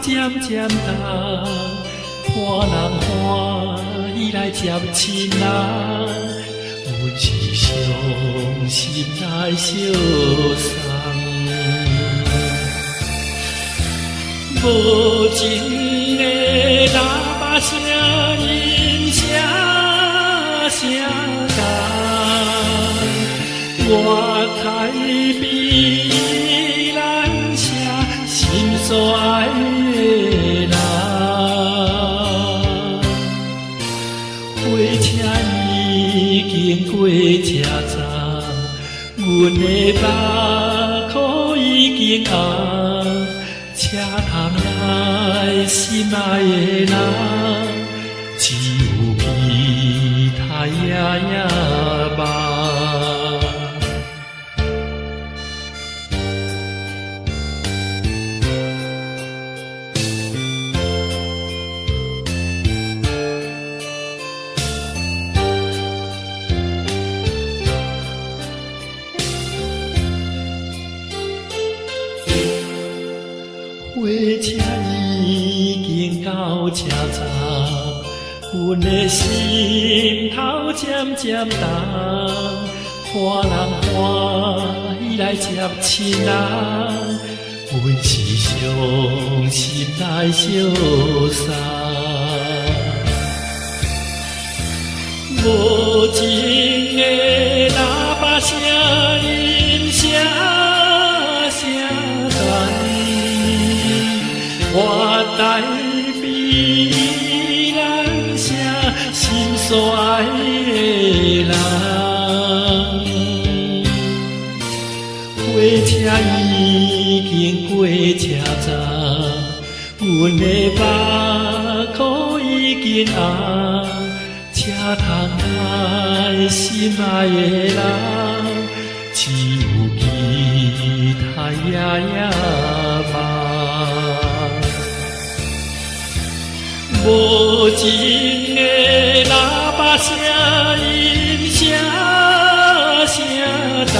渐渐重，看人欢喜来接亲人，阮是伤心来相送。无情的喇叭声，音声声重，我台比咱写心所爱的人，火车已经过车站，阮的目眶已经红。车头来心爱的人，只有其他夜夜梦。火车已经到车站，阮的心头渐渐重，看人欢喜来接亲人，阮是伤心来相送。无情的喇叭声，音声声重，我台比咱写心所爱的人，火车已经过车站，阮的目眶已经红，车头来心爱的人，只有其他夜夜梦。无情的喇叭声，音声声重，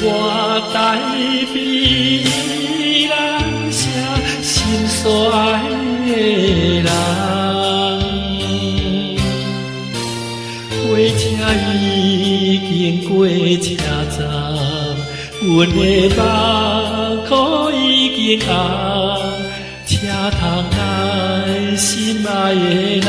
我台比咱写心所爱的人，火车已经过车站，阮的目眶已经红。车头来心爱的人。